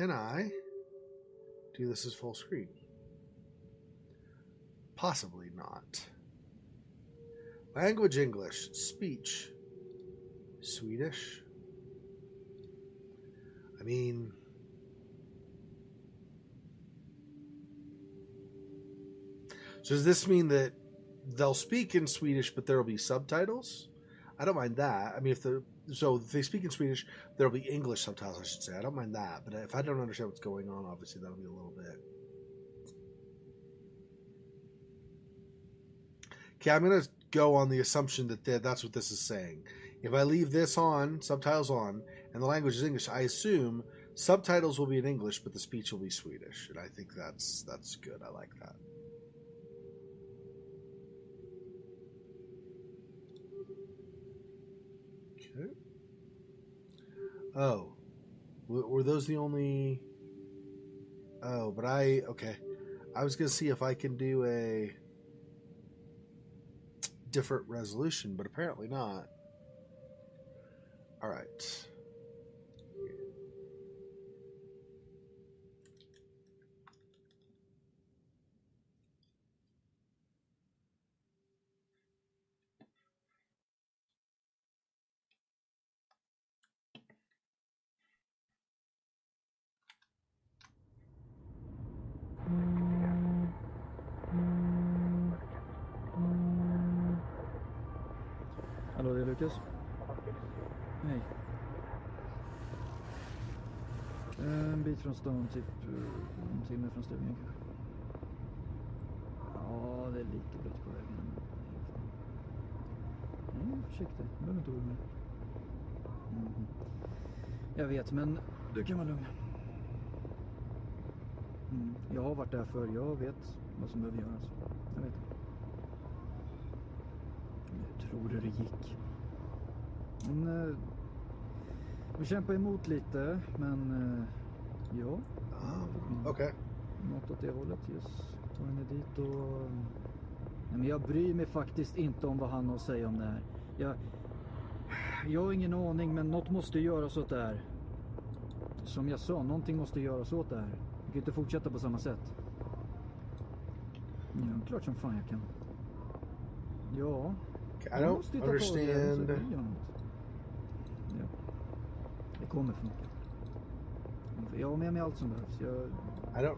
Can I do this as full screen? Possibly not. Language English. Speech Swedish. I mean, so does this mean that they'll speak in Swedish, but there will be subtitles? I don't mind that. I mean, if they speak in Swedish, there will be English subtitles, I should say. I don't mind that. But if I don't understand what's going on, obviously that'll be a little bit. Okay, I'm going to go on the assumption that that's what this is saying. If I leave this on, subtitles on, and the language is English, I assume subtitles will be in English, but the speech will be Swedish. And I think that's good. I like that. Okay. Oh. Were those the only... Oh, but okay. I was going to see if I can do a different resolution, but apparently not. All right. Hallå, det är Lukas. Hej. En bit från stan, typ en timme från stugan kanske. Ja, det är lite blött på vägen. Nej, försiktig. Du behöver inte oroa. Jag vet, men du kan vara lugn. Jag har varit där för jag vet vad som behöver göras. Jag vet. Jag tror det gick. Men vi kämpar emot lite, men ja. Okej. Något åt det hållet, just tar henne dit och... Men jag bryr mig faktiskt inte om vad han har att säga om det här. Jag har ingen aning, men något måste göras åt det här. Som jag sa, någonting måste göras åt det här. Jag kan inte fortsätta på samma sätt. Ja, klart som fan jag kan. Ja. I don't understand. Ja. Det kommer funka. Jag har med mig allt som behövs. I don't...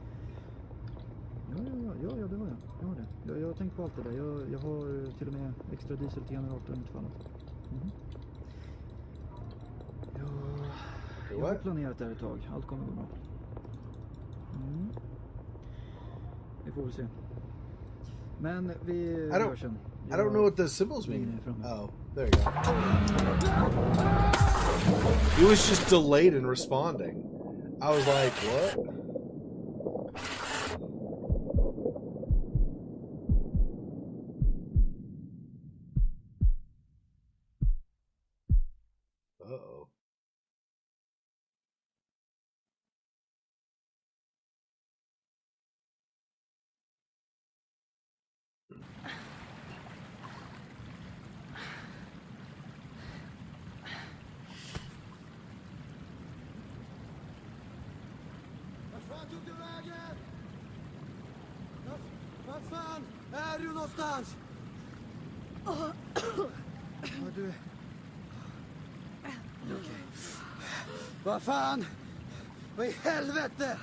Ja, det har jag. Jag har det. Jag har tänkt på allt det där. Jag har till och med extra diesel till generatorn i fallet. Jag har planerat det här ett tag. Allt kommer gå bra. Vi får väl se. Men vi gör sen. I don't know what the symbols mean. Oh, there you go. He was just delayed in responding. I was like, what? Uh-oh. Tog du vägen? Vad fan är du någonstans? Du... Okej. Vad fan? Vad i helvete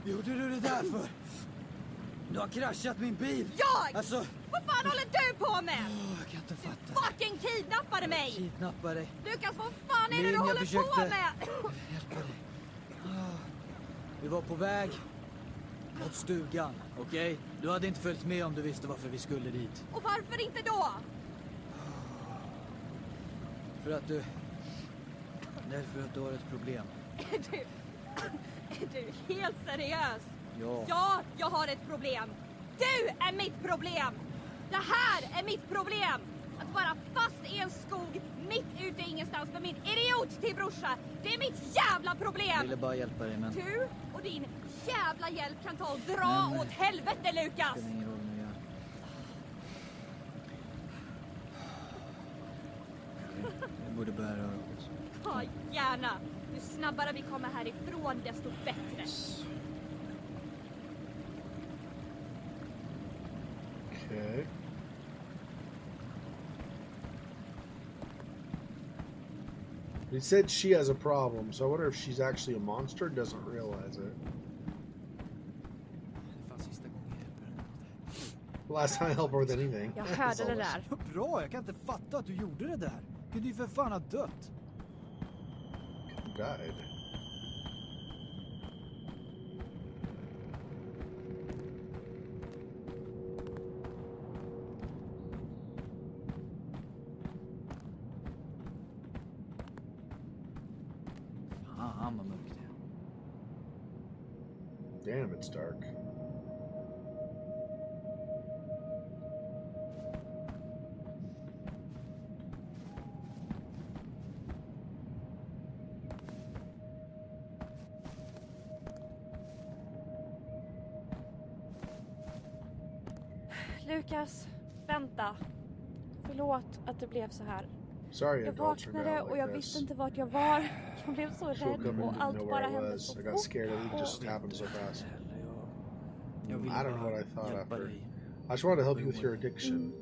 gjorde du det där för? Du har kraschat min bil. Jag? Alltså... Vad fan håller du på med? Jag kan inte fatta. Du fucking kidnappade mig. Kidnappade dig. Lukas, vad fan är det du håller på med? Hjälpa dig. Vi var på väg mot stugan, okej? Du hade inte följt med om du visste varför vi skulle dit. Och varför inte då? För att du... Därför att du har ett problem. Är du helt seriös? Ja. Ja, jag har ett problem. Du är mitt problem. Det här är mitt problem. Att vara fast i en skog mitt ute i ingenstans med min idiot till brorsa. Det är mitt jävla problem. Jag ville bara hjälpa dig, men... Du och din jävla hjälp kan ta och dra åt helvete, Lukas. Det spelar ingen roll nu, jag borde börja röra oss. Ja, gärna. Du ju snabbare vi kommer härifrån, desto bättre. Okay. He said she has a problem, so I wonder if she's actually a monster and doesn't realize it. Det fanns sista gången jag hjälper henne. Last time I helped her with anything. Jag hörde det där. Bra, jag kan inte fatta att du gjorde det där. Du kunde ju för fan ha dött. Died. Fan vad mörkt det är. Damn, it's dark. Lukas, vänta. Förlåt att det blev så här. Sorry, Jag it all turned vaknade out och like jag this. visste inte vart jag var. Jag blev så Just woke up rädd and och didn't allt know bara where I hände was. så I got fort. scared. Everything och- just happened so fast. Jag ville I don't know bara what I thought hjälpa after. dig. I just wanted to help you with your addiction.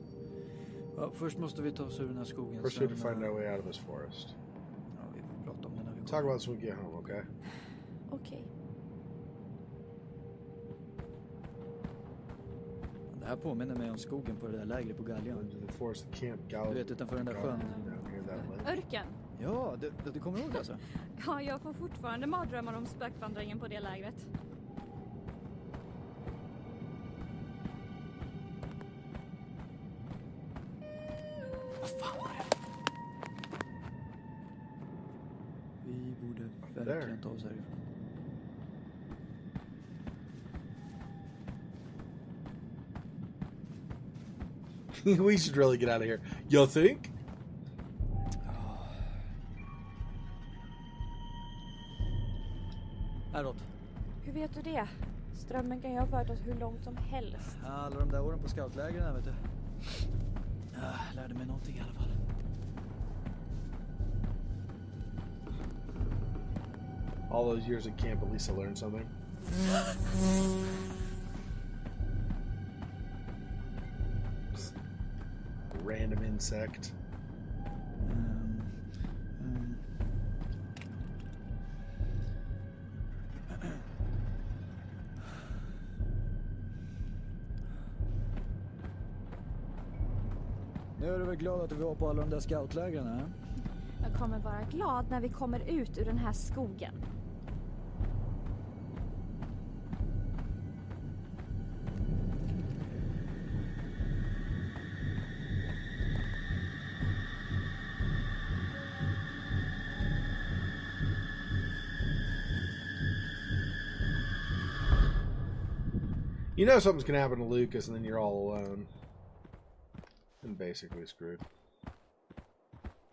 Ja, först måste vi ta oss ur den här skogen. First, we have to sen, find our way out of this forest. Ja, vi får prata om det när vi Talk kommer. about this when we get home, okay? Okej. Det här påminner mig om skogen på det där lägret på Gallion. Into the forest, the camp, Du vet, utanför den där sjön. down here, that lake. Örken. Ja, du kommer ihåg det alltså? Ja, jag får fortfarande mardrömmar om spökvandringen på det lägret. Vad fan var det? Vi borde verkligen ta oss härifrån. We should really get out of here. You think? Häråt. Hur vet du det? Strömmen kan ju ha fört oss hur långt som helst. Alla de där åren på scoutlägren här, vet du. Lärde mig någonting i alla fall. All those years at camp, at least I learned something. Random insect. Nu är du väl glad att vi var på alla de där scoutlägren, här? Jag kommer vara glad när vi kommer ut ur den här skogen. You know something's gonna happen to Lucas, and then you're all alone. And basically screwed.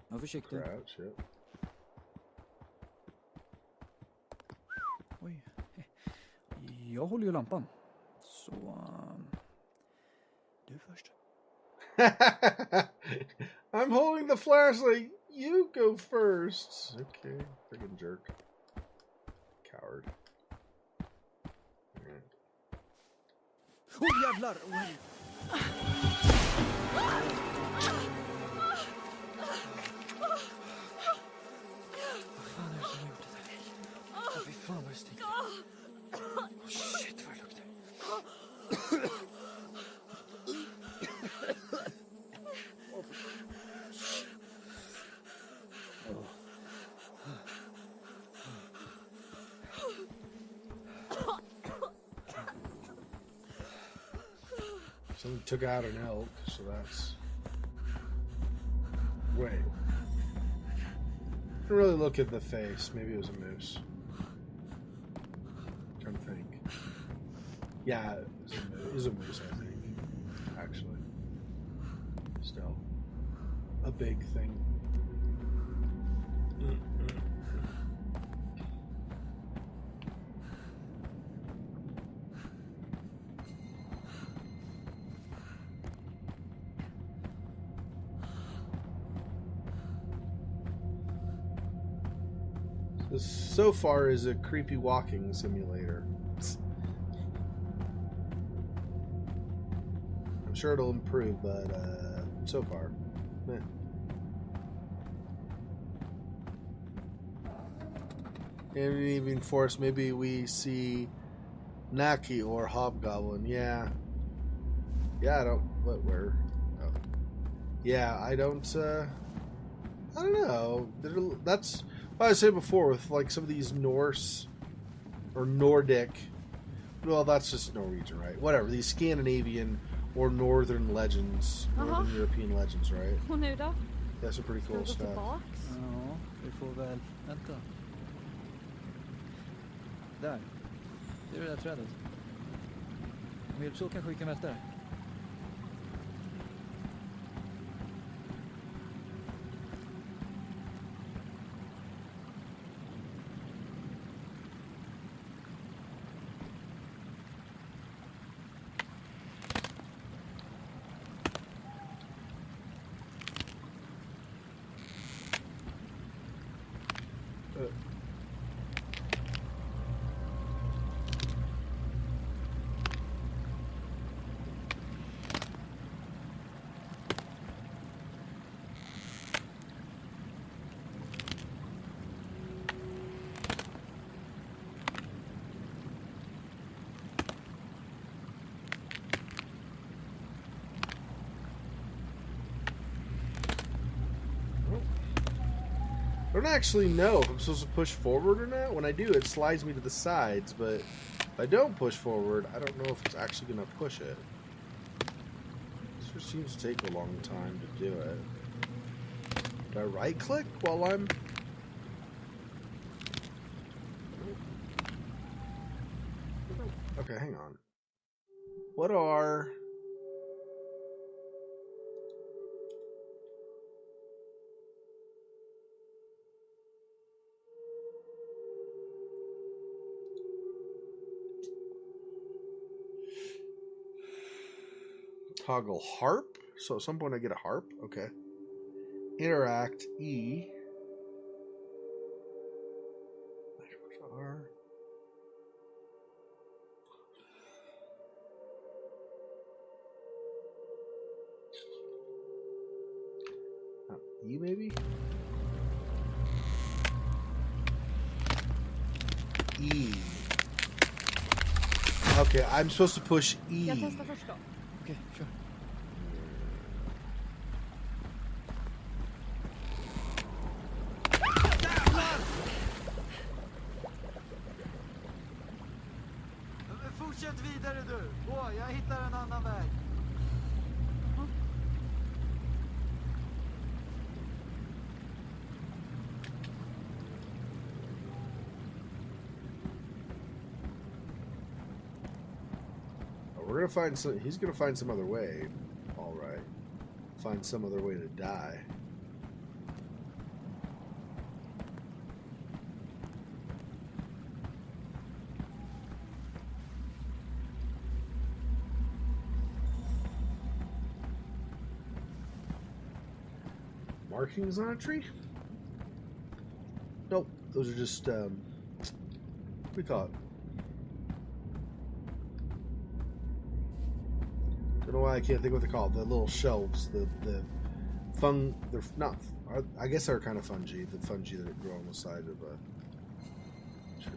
Var försiktig. Crouch, shit. Oj. Jag håller ju lampan. Så... du först. I'm holding the flashlight. You go first. Okay, freaking jerk. Coward. Alright. Jävlar! Oj. Vad fan är det som har gjort det där? Fy fan vad det stinker. Shit vad det luktar. Someone took out an elk, so that's... Wait. Didn't really look at the face. Maybe it was a moose. Trying to think. Yeah, it was a moose, I think. Actually. Still. A big thing. This so far is a creepy walking simulator. I'm sure it'll improve, but so far, meh. And even forest, maybe we see Naki or Hobgoblin. Yeah. Yeah, I don't. What? Where? Oh. Yeah, I don't. I don't know. That's what I said before with like some of these Norse or Nordic. Well, that's just Norwegian, right? Whatever. These Scandinavian or Northern legends, Northern European legends, right? Och nu då? That's some pretty Ska cool vi gå stuff. tillbaks? Ja, vi får väl... Vänta. Där. Det är det där trädet. Om vi hjälps åt kanske vi kan välta det. I don't actually know if I'm supposed to push forward or not. When I do, it slides me to the sides, but if I don't push forward, I don't know if it's actually going to push it. This just seems to take a long time to do it. Do I right-click while I'm... Okay, hang on. What are... Toggle harp. So at some point I get a harp. Okay. Interact. E. R. E maybe? E. Okay, I'm supposed to push E. Jag testar först då. Okej, kör. Fortsätt vidare du. Jag hittar en annan väg. We're gonna find some. He's gonna find some other way. All right. Find some other way to die. Markings on a tree? Nope. Those are just what do we call it? Don't know why I can't think what they're called. The little shelves, the fun. They're not. I guess they're kind of fungi. The fungi that grow on the side of a tree.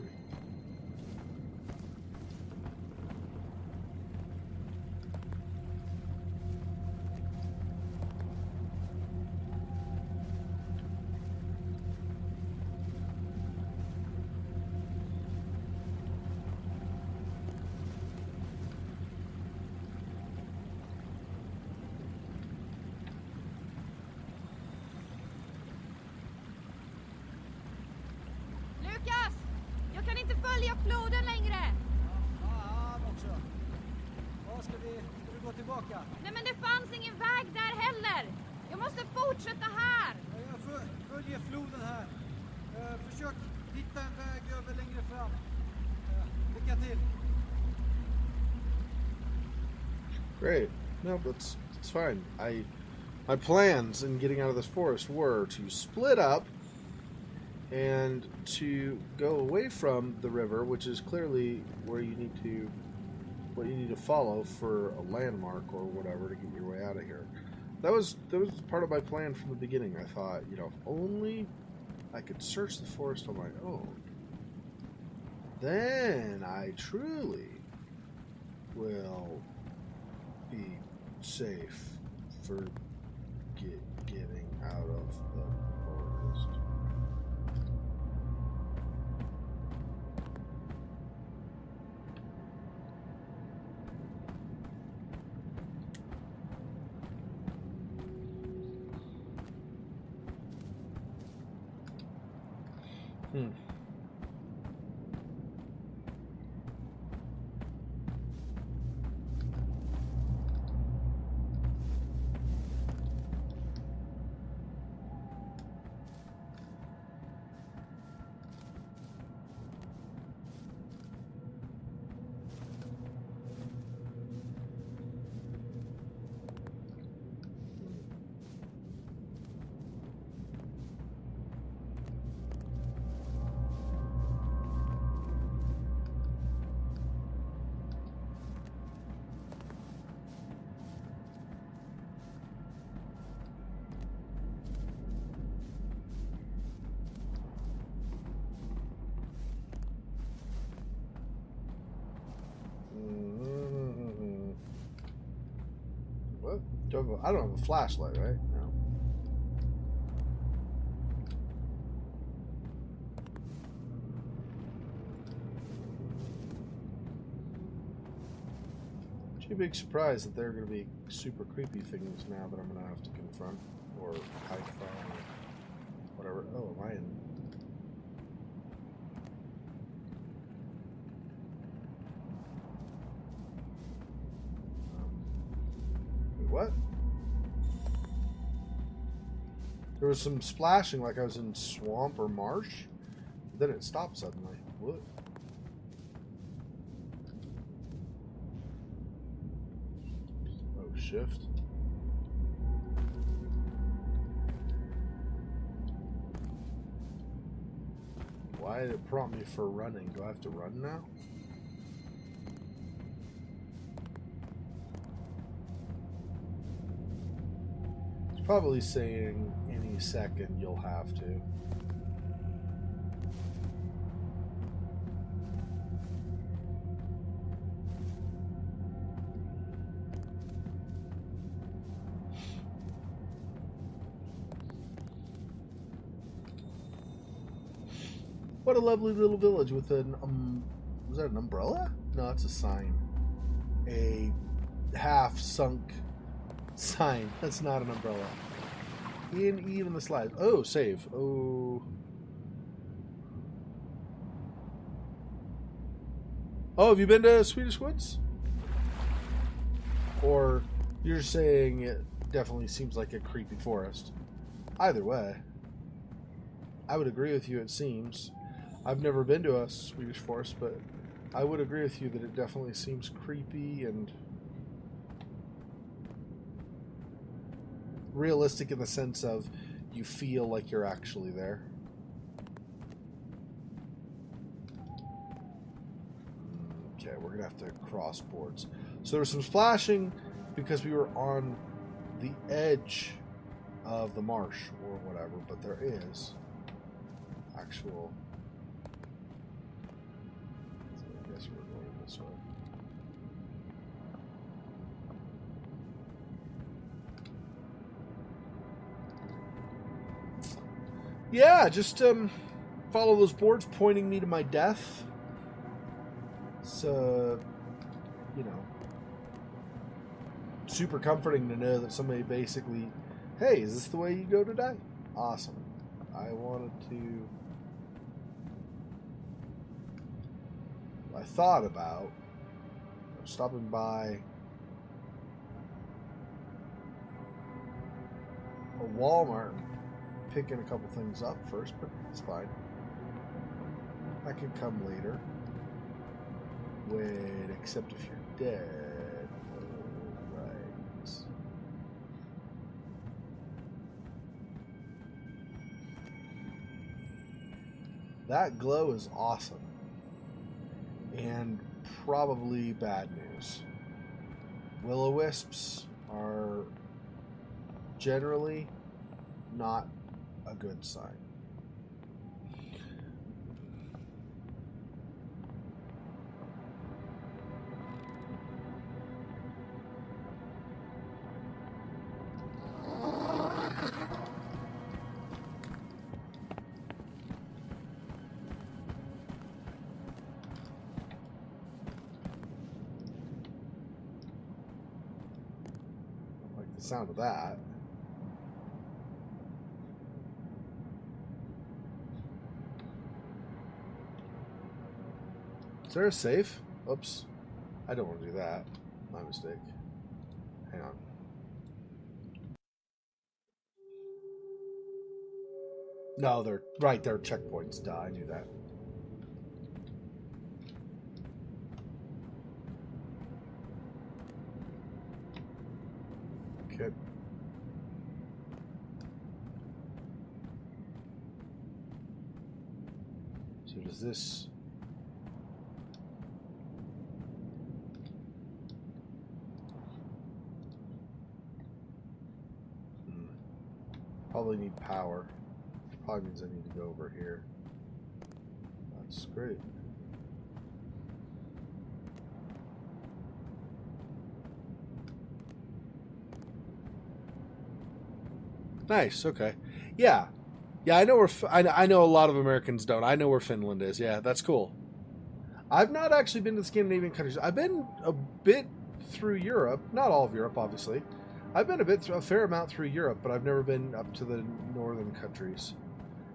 Lukas! Jag kan inte följa floden längre! Fan också. Ska vi gå tillbaka? Nej men det fanns ingen väg där heller! Jag måste fortsätta här! Jag följer floden här. Försök hitta en väg över längre fram. Lycka till. Great. No, it's fine. My plans in getting out of this forest were to split up And to go away from the river, which is clearly where you need to, what you need to follow for a landmark or whatever to get your way out of here. That was part of my plan from the beginning. I thought, you know, if only I could search the forest on my own, then I truly will be safe for getting out of the forest. What? I don't have a flashlight, right? No. Should be surprised that there are going to be super creepy things now that I'm going to have to confront or hide from or whatever. Oh, am I in? What? There was some splashing like I was in swamp or marsh. Then it stopped suddenly. What? Oh, shift. Why did it prompt me for running? Do I have to run now? Probably saying any second you'll have to. What a lovely little village with an was that an umbrella? No, it's a sign. A half sunk sign. That's not an umbrella. In even the slides. Oh, save. Oh. Oh, have you been to Swedish woods? Or you're saying it definitely seems like a creepy forest? Either way, I would agree with you. It seems. I've never been to a Swedish forest, but I would agree with you that it definitely seems creepy and realistic in the sense of you feel like you're actually there. Okay, we're gonna have to cross boards. So there was some splashing because we were on the edge of the marsh or whatever, but there is actual. So I guess we're going this way. Yeah, just follow those boards pointing me to my death. So, you know, super comforting to know that somebody basically, hey, is this the way you go to die? Awesome. I thought about stopping by a Walmart, picking a couple things up first, but it's fine. I could come later. Wait, except if you're dead. Oh, right. That glow is awesome. And probably bad news. Will-o-wisps are generally not a good sign. Sound of that. Is there a safe? Oops. I don't want to do that. My mistake. Hang on. No, they're right. They're checkpoints. Duh, I knew that. Okay. So does this... Probably need power. Probably means I need to go over here. That's great. Nice. Okay. Yeah. Yeah. I know where. I know a lot of Americans don't. I know where Finland is. Yeah, that's cool. I've not actually been to the Scandinavian countries. I've been a bit through Europe. Not all of Europe, obviously. I've been a fair amount through Europe, but I've never been up to the northern countries.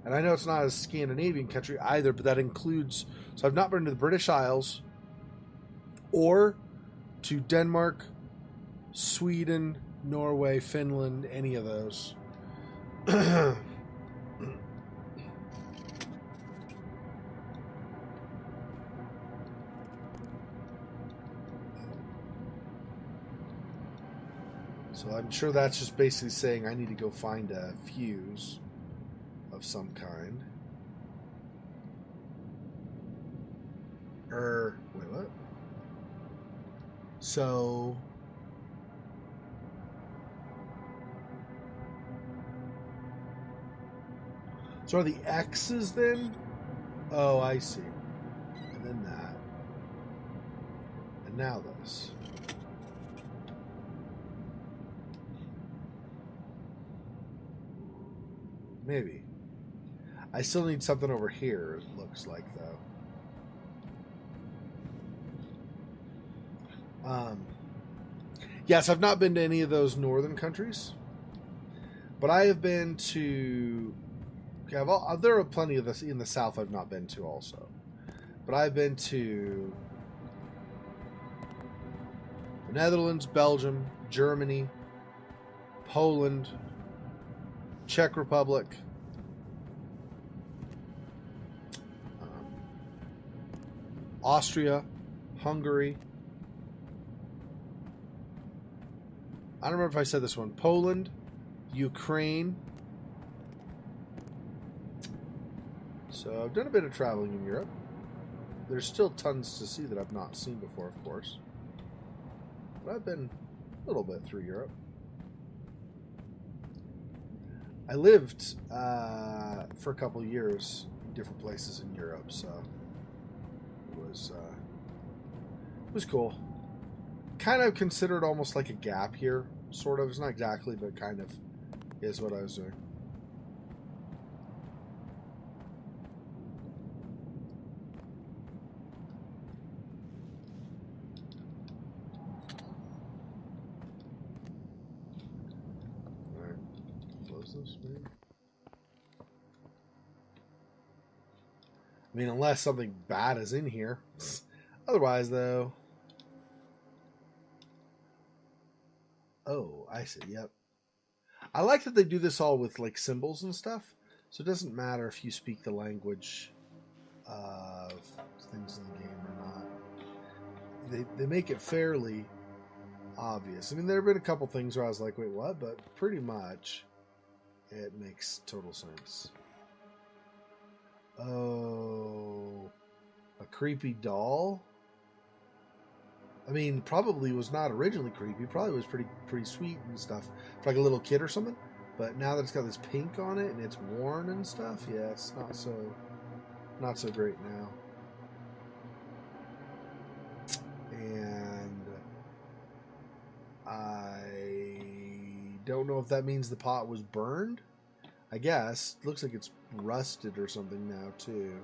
And I know it's not a Scandinavian country either, but that includes. So I've not been to the British Isles, or to Denmark, Sweden, Norway, Finland, any of those. So I'm sure that's just basically saying I need to go find a fuse of some kind. Wait, what? So... So are the X's then? Oh, I see. And then that. And now this. Maybe. I still need something over here, it looks like, though. Yes, I've not been to any of those northern countries. But I have been to... there are plenty of this in the south I've not been to also. But I've been to the Netherlands, Belgium, Germany, Poland, Czech Republic, Austria, Hungary. I don't remember if I said this one. Poland, Ukraine. So I've done a bit of traveling in Europe. There's still tons to see that I've not seen before, of course. But I've been a little bit through Europe. I lived for a couple of years in different places in Europe, so it was cool. Kind of considered almost like a gap year, sort of. It's not exactly, but kind of is what I was doing. I mean, unless something bad is in here. Otherwise, though... Oh, I see. Yep. I like that they do this all with, like, symbols and stuff. So it doesn't matter if you speak the language of things in the game or not. They make it fairly obvious. I mean, there have been a couple things where I was like, wait, what? But pretty much it makes total sense. Oh, a creepy doll? I mean, probably was not originally creepy. Probably was pretty sweet and stuff for like a little kid or something. But now that it's got this pink on it and it's worn and stuff, yeah, it's not so great now. And I don't know if that means the pot was burned. I guess. Looks like it's rusted or something now too.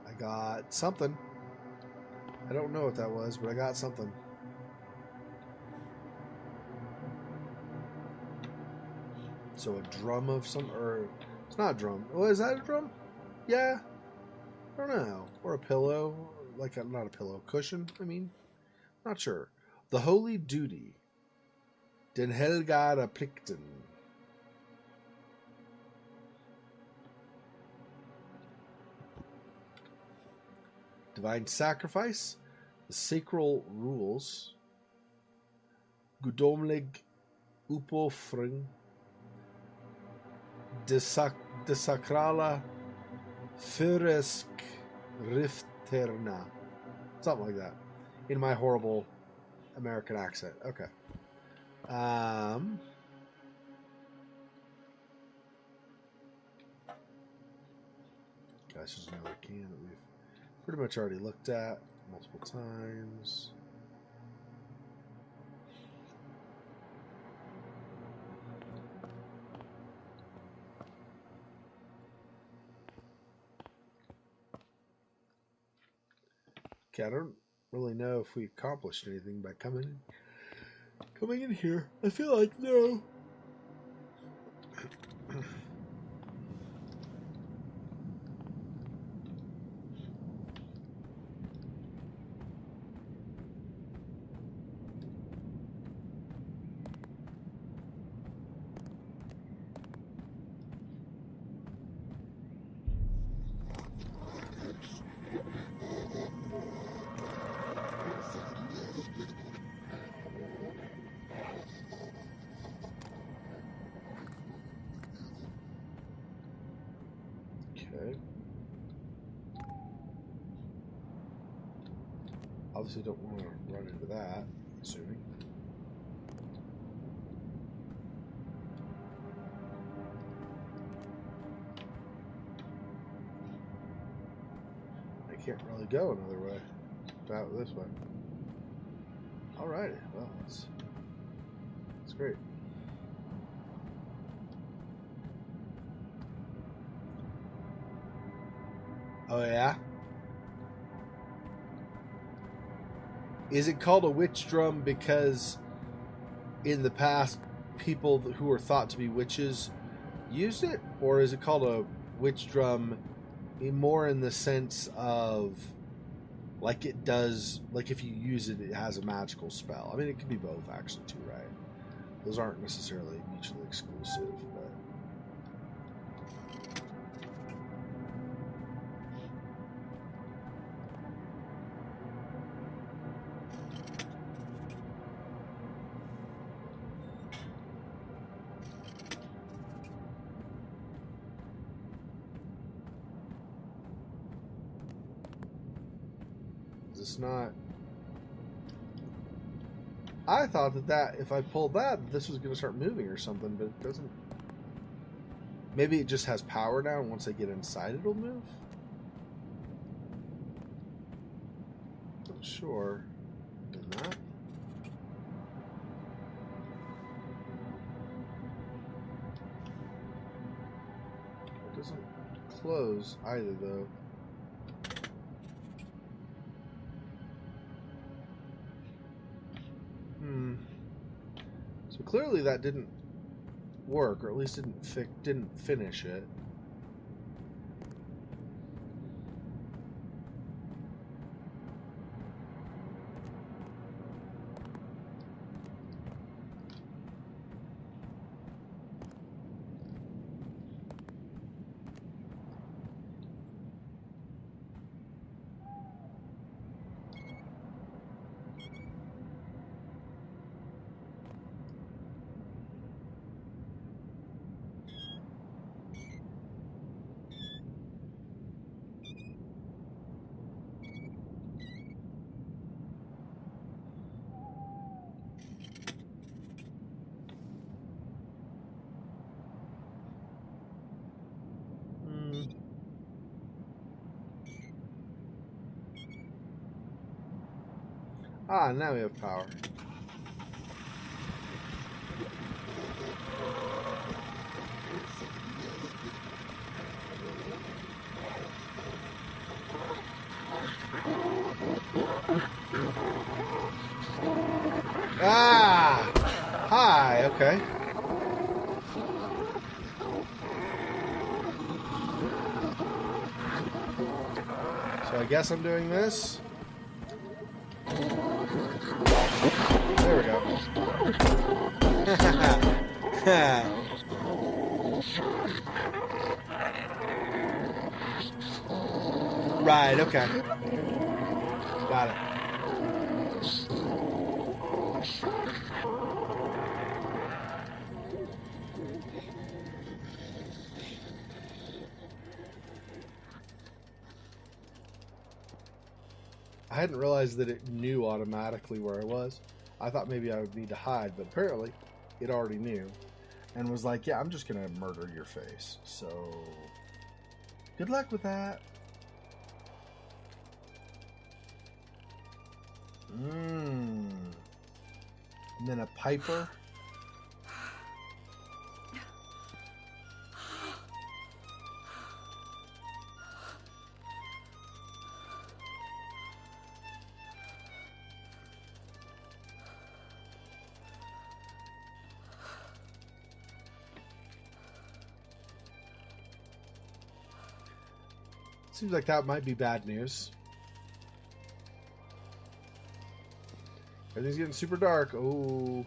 I got something. I don't know what that was, but I got something. So a drum of some, or it's not a drum. Oh, is that a drum? Yeah. I don't know. Or a pillow, like not a pillow, cushion. I mean, not sure. The Holy Duty. Den Helgara Plikten. Divine Sacrifice. The Sacral Rules. Gudomlig Upofring. De Sacrala Fyresk Rifterna. Something like that. In my horrible American accent. Okay. Gosh, there's another can that we've pretty much already looked at multiple times. Okay, I don't really know if we accomplished anything by coming in here. I feel like no. Okay. Obviously don't want to run into that, assuming. I can't really go another way. Out this way. Alrighty, well, that's great. Oh yeah? Is it called a witch drum because in the past people who were thought to be witches used it? Or is it called a witch drum more in the sense of like it does, like if you use it, it has a magical spell? I mean, it could be both actually too, right? Those aren't necessarily mutually exclusive, but... It's not... I thought that if I pulled that, this was going to start moving or something, but it doesn't. Maybe it just has power now, and once I get inside, it'll move? Not sure. Did not. It doesn't close either, though. So clearly that didn't work, or at least didn't finish it. Ah, now we have power. Ah! Hi, okay. So I guess I'm doing this. There we go. Right, okay. Got it. I hadn't realized that it knew automatically where I was. I thought maybe I would need to hide, but apparently it already knew and was like, yeah, I'm just going to murder your face. So good luck with that. And then a piper. Seems like that might be bad news. Everything's getting super dark. Oh.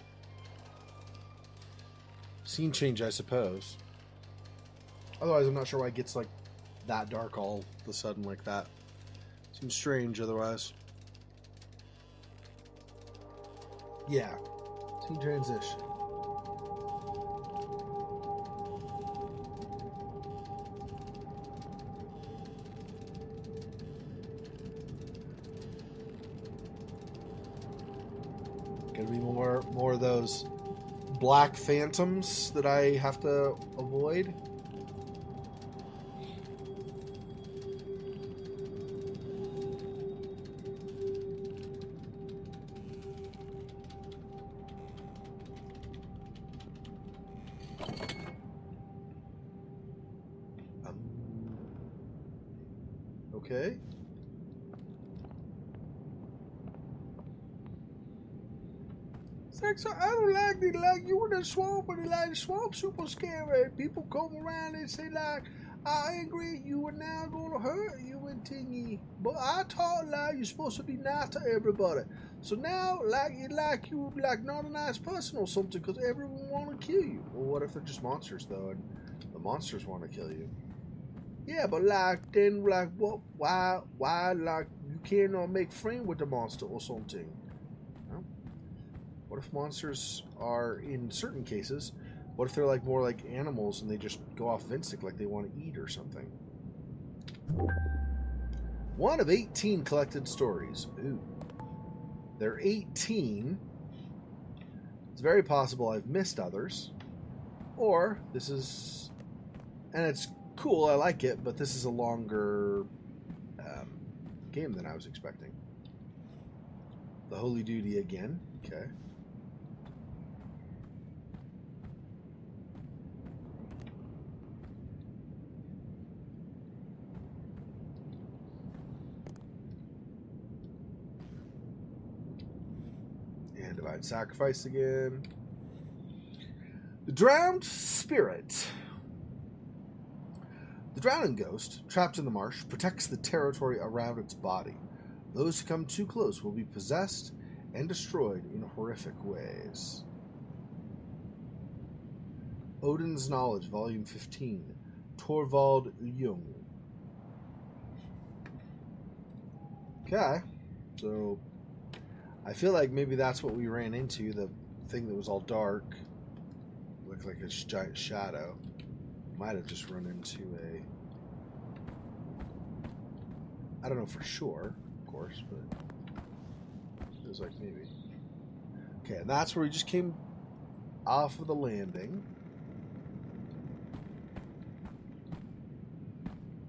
Scene change, I suppose. Otherwise, I'm not sure why it gets like that dark all of a sudden like that. Seems strange otherwise. Yeah. Scene transition. Gonna be more of those black phantoms that I have to avoid. Okay. Xexor, I don't like it. Like you in the swamp, but like the swamp super scary. People come around and say like, "I angry you are now gonna hurt you and tingy." But I taught like you're supposed to be nice to everybody. So now like you like not a nice person or something because everyone want to kill you. Well, what if they're just monsters though, and the monsters want to kill you? Yeah, but like then like what? Why like you cannot make friend with the monster or something? What if monsters are, in certain cases, what if they're like more like animals and they just go off instinct like they want to eat or something? 1 of 18 collected stories. Ooh. There are 18. It's very possible I've missed others. Or this is, and it's cool, I like it, but this is a longer game than I was expecting. The Holy Duty again. Okay. And divine sacrifice again. The drowned spirit. The drowning ghost, trapped in the marsh, protects the territory around its body. Those who come too close will be possessed and destroyed in horrific ways. Odin's Knowledge, Volume 15. Torvald Jung. Okay, so I feel like maybe that's what we ran into, the thing that was all dark. Looked like a giant shadow. Might have just run into a... I don't know for sure, of course, but it was like maybe. Okay, and that's where we just came off of the landing.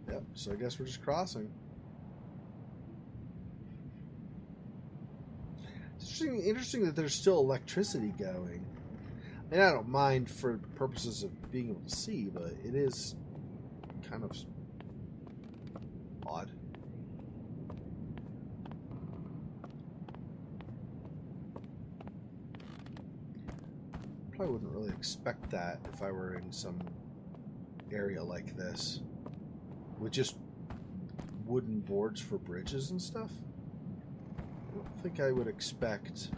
Yep, so I guess we're just crossing. It's interesting that there's still electricity going. I mean, I don't mind for purposes of being able to see, but it is kind of odd. Probably wouldn't really expect that if I were in some area like this with just wooden boards for bridges and stuff. I don't think I would expect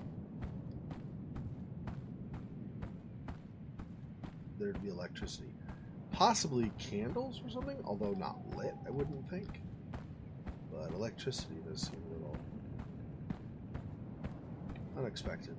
there to be electricity. Possibly candles or something, although not lit, I wouldn't think. But electricity does seem a little unexpected.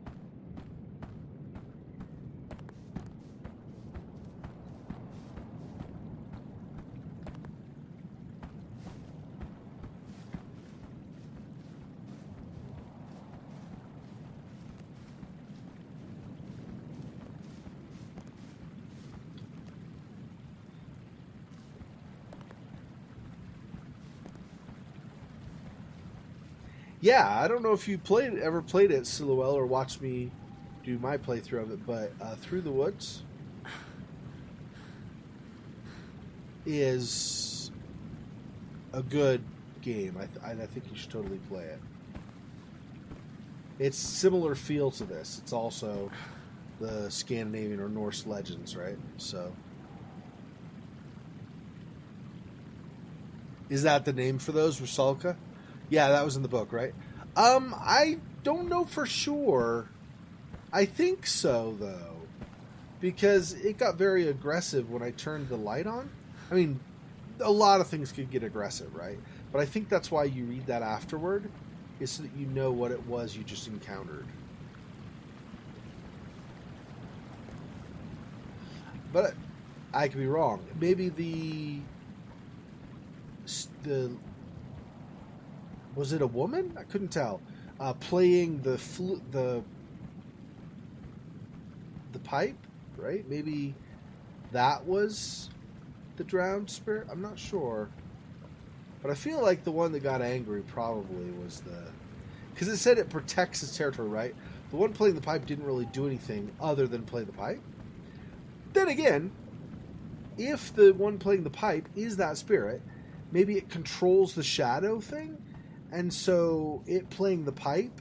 Yeah, I don't know if you ever played it, Silhouette, or watched me do my playthrough of it, but Through the Woods is a good game. I think you should totally play it. It's similar feel to this. It's also the Scandinavian or Norse legends, right? So, is that the name for those, Rusalka? Yeah, that was in the book, right? I don't know for sure. I think so, though, because it got very aggressive when I turned the light on. I mean, a lot of things could get aggressive, right? But I think that's why you read that afterward, is so that you know what it was you just encountered. But I could be wrong. Maybe the was it a woman? I couldn't tell. Playing the pipe, right? Maybe that was the drowned spirit. I'm not sure, but I feel like the one that got angry probably was because it said it protects its territory, right? The one playing the pipe didn't really do anything other than play the pipe. Then again, if the one playing the pipe is that spirit, maybe it controls the shadow thing. And so it playing the pipe,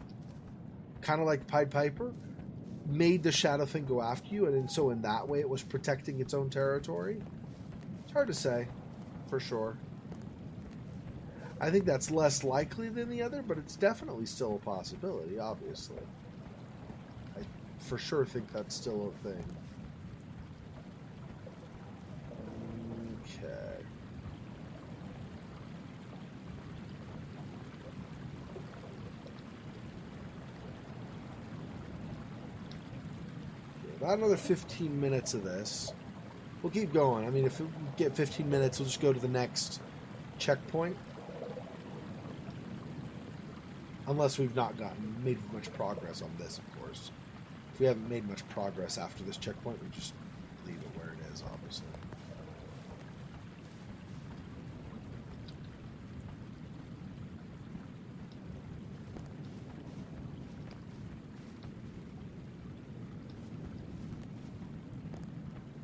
kind of like Pied Piper, made the shadow thing go after you. And so in that way, it was protecting its own territory. It's hard to say, for sure. I think that's less likely than the other, but it's definitely still a possibility, obviously. I for sure think that's still a thing. Okay. About another 15 minutes of this. We'll keep going. I mean, if we get 15 minutes, we'll just go to the next checkpoint. Unless we've not made much progress on this, of course. If we haven't made much progress after this checkpoint, we just leave it where it is, obviously.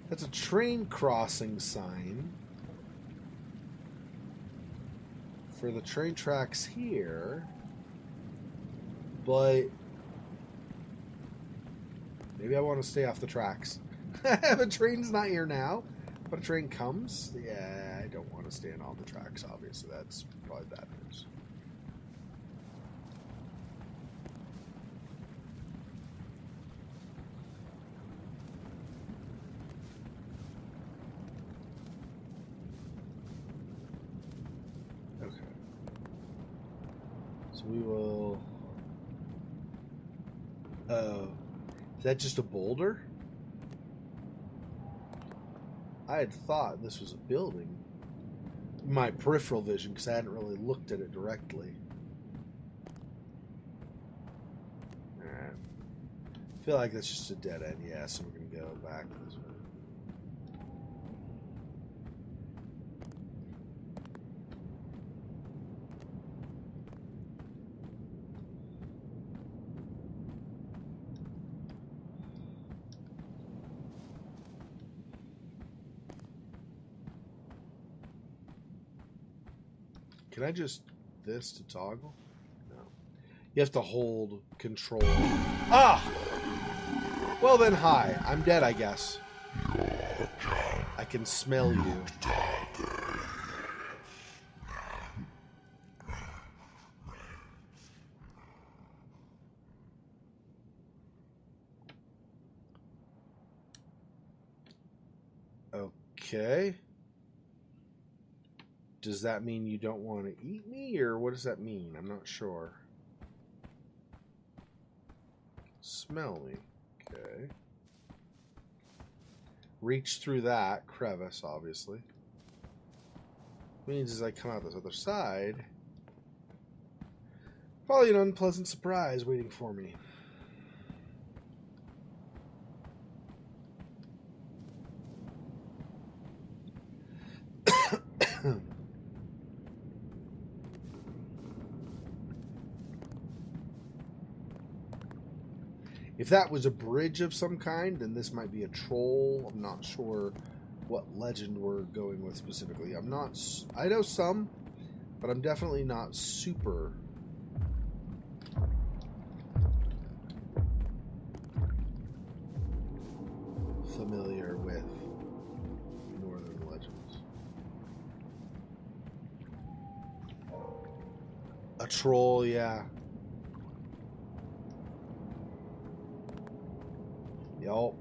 That's a train crossing sign for the train tracks here, but maybe I want to stay off the tracks. The train's not here now, but a train comes. Yeah, I don't want to stay on all the tracks, obviously. That's probably bad news. We will... Oh. Is that just a boulder? I had thought this was a building. My peripheral vision, because I hadn't really looked at it directly. Alright. I feel like that's just a dead end, yeah, so we're going to go back this way. Can I just this to toggle? No. You have to hold control. Ah! Well then, hi. I'm dead, I guess. I can smell you. Okay. Does that mean you don't want to eat me, or what does that mean? I'm not sure. Smell me. Okay. Reach through that crevice, obviously. Means as I come out this other side, probably an unpleasant surprise waiting for me. If that was a bridge of some kind, then this might be a troll. I'm not sure what legend we're going with specifically. I know some, but I'm definitely not super familiar with Northern legends. A troll, yeah. Yup.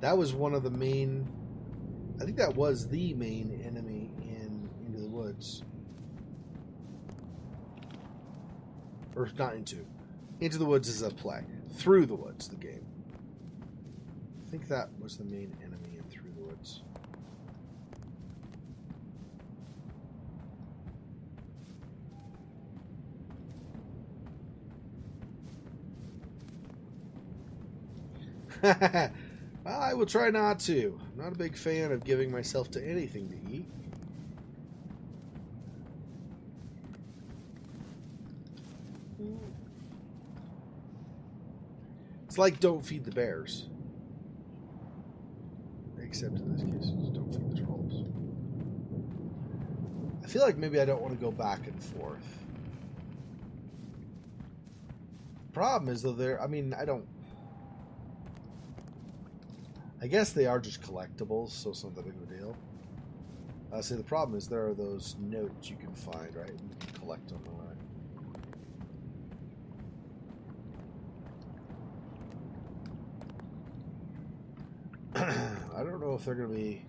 That was one of the main... I think that was the main enemy in Into the Woods. Or not Into. Into the Woods is a play. Through the Woods, the game. I think that was the main enemy in Through the Woods. I will try not to. I'm not a big fan of giving myself to anything to eat. It's like don't feed the bears. Except in this case, just don't feed the trolls. I feel like maybe I don't want to go back and forth. Problem is, though, I guess they are just collectibles, so it's not that big of a deal. See, the problem is there are those notes you can find, right? You can collect them, all right? I don't know if they're going to be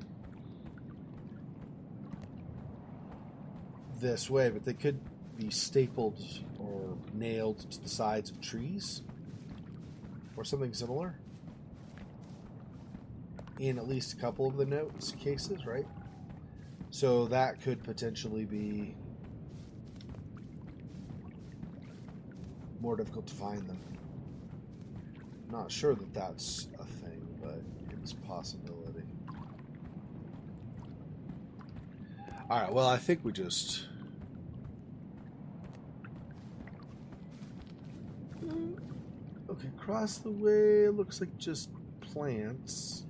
this way, but they could be stapled or nailed to the sides of trees or something similar. In at least a couple of the notes cases, right? So that could potentially be more difficult to find them. Not sure that that's a thing, but it's a possibility. Alright, well, I think we just... Okay, across the way, it looks like just plants.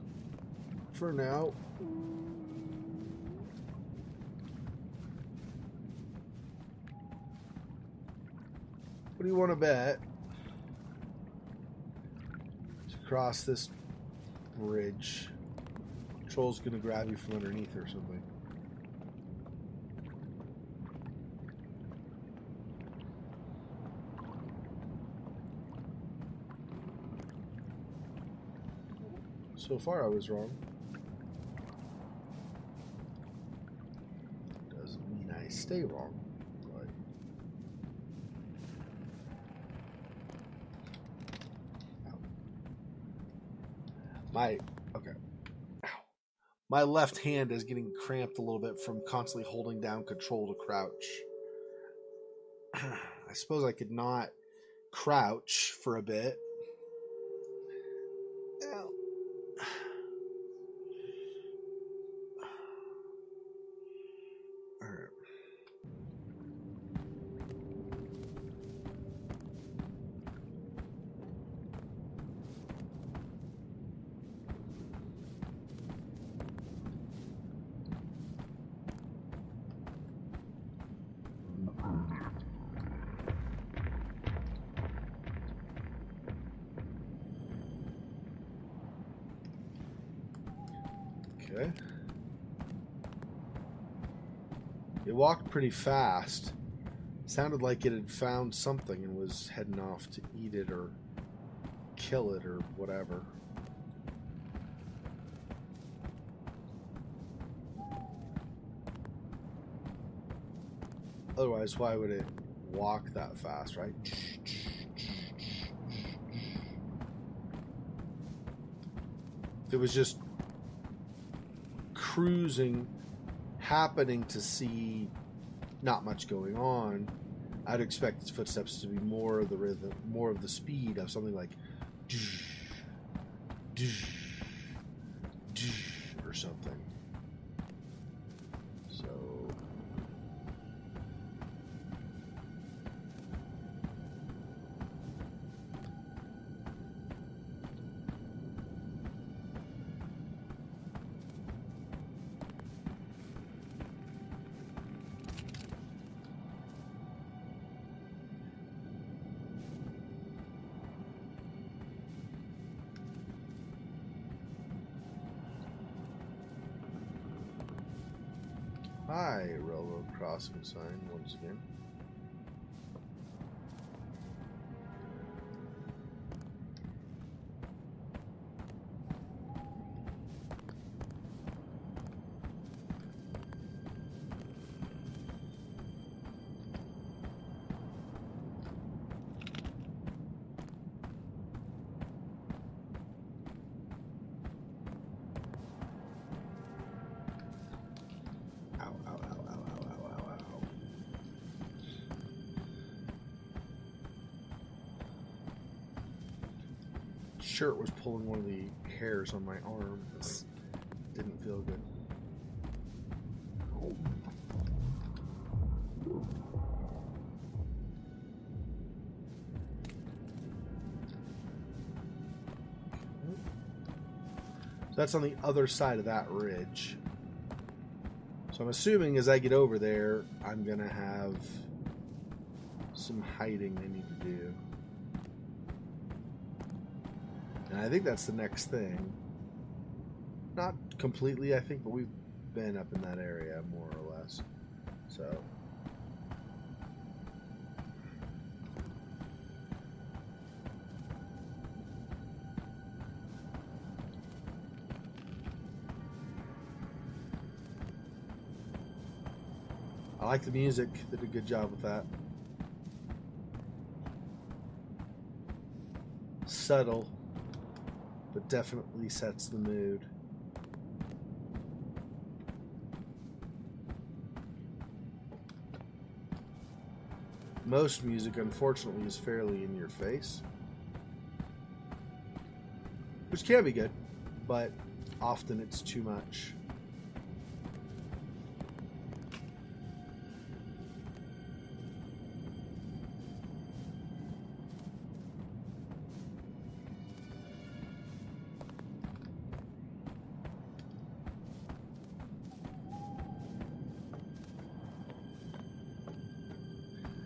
For now. What do you want to bet? To cross this bridge. Troll's gonna grab you from underneath or something. So far I was wrong. Stay wrong. Right. My left hand is getting cramped a little bit from constantly holding down Control to crouch. I suppose I could not crouch for a bit. Okay. It walked pretty fast. Sounded like it had found something and was heading off to eat it or kill it or whatever. Otherwise, why would it walk that fast, right? If it was just cruising, happening to see not much going on, I'd expect its footsteps to be more of the rhythm, more of the speed of something like or something. So hi, railroad crossing sign once again. Shirt was pulling one of the hairs on my arm. It didn't feel good. So that's on the other side of that ridge. So I'm assuming as I get over there, I'm gonna have some hiding I need to do. And I think that's the next thing. Not completely, I think, but we've been up in that area, more or less. So. I like the music. They did a good job with that. Subtle, but definitely sets the mood. Most music, unfortunately, is fairly in your face, which can be good, but often it's too much.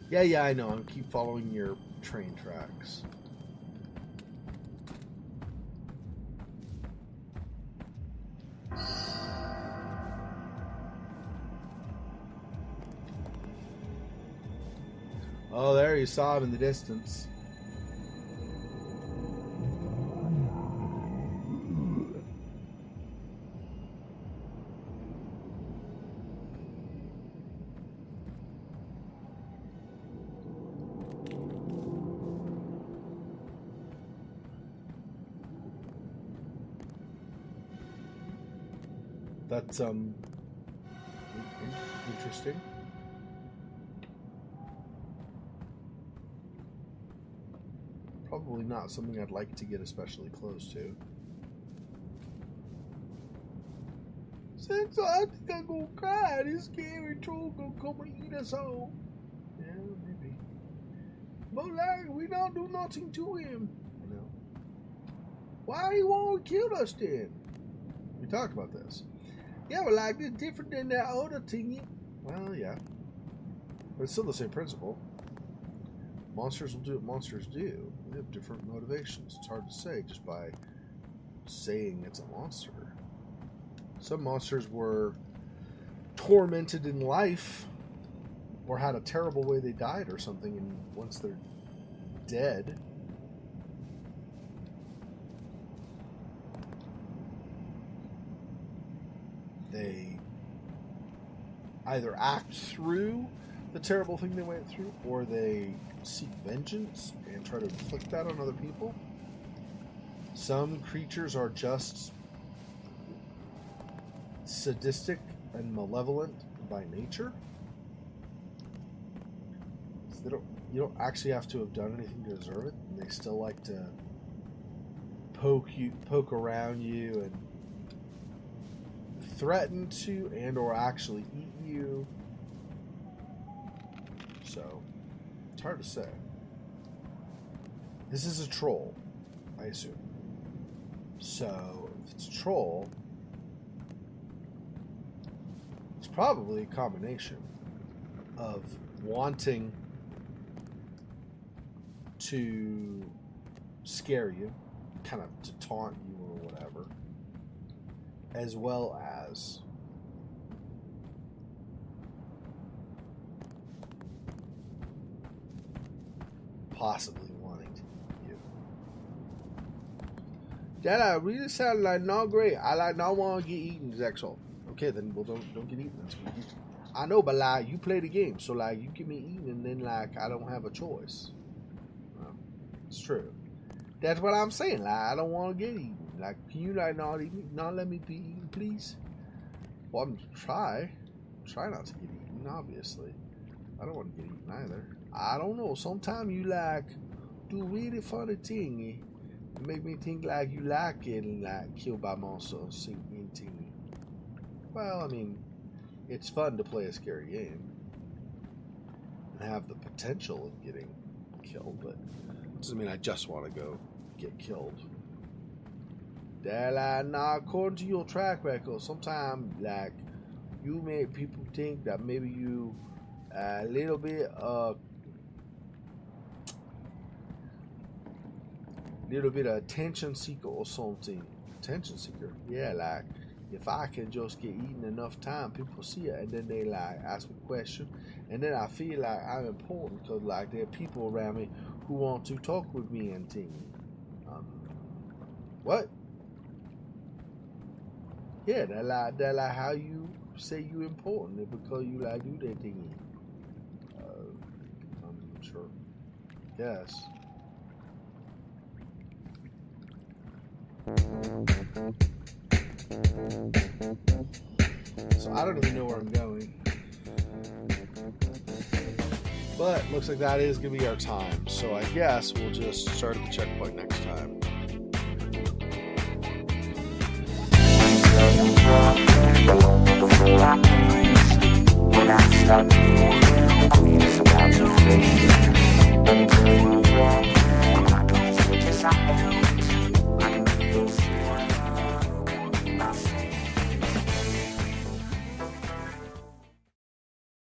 Yeah, I know. I keep following your train tracks. Oh, there you saw him in the distance. That's interesting. Probably not something I'd like to get especially close to. Since I think I'm gonna cry, this scary troll gonna come and eat us all. Yeah, maybe. But like, we don't do nothing to him. You know. Why he won't kill us then? We talked about this. Yeah, but like, it's different than that other thingy. Well, yeah. But it's still the same principle. Monsters will do what monsters do. They have different motivations. It's hard to say just by saying it's a monster. Some monsters were tormented in life or had a terrible way they died or something, and once they're dead, they either act through the terrible thing they went through, or they seek vengeance and try to inflict that on other people. Some creatures are just sadistic and malevolent by nature. So you don't actually have to have done anything to deserve it, and they still like to poke around you and threaten to and or actually eat you. So it's hard to say. This is a troll, I assume. So if it's a troll, it's probably a combination of wanting to scare you, kind of to taunt you or whatever, as well as possibly wanting to eat you. That really sounded like not great. I like not want to get eaten, Xexor. Okay, then well don't get eaten. I know, but like you play the game, so like you get me eaten, and then like I don't have a choice. It's true. That's what I'm saying. Like I don't want to get eaten. Like can you like not eat me, not let me be eaten, please? Well, I'm try not to get eaten. Obviously, I don't want to get eaten either. I don't know. Sometimes you like do really funny thing. It make me think like you like getting like killed by monsters. Well, I mean, it's fun to play a scary game and have the potential of getting killed, but it doesn't mean I just want to go get killed. Now, according to your track record, sometimes like you make people think that maybe you a little bit of attention seeker or something. Attention seeker, yeah. Like if I can just get eaten enough time, people see it and then they like ask me questions, and then I feel like I'm important because like there are people around me who want to talk with me and things. What? Yeah, that like how you say you important because you like do that thing. I'm sure. Yes. So I don't even know where I'm going. But looks like that is going to be our time. So I guess we'll just start at the checkpoint next time. When I stop moving, it's about to fade. Until you run, I'm not gonna switch aside.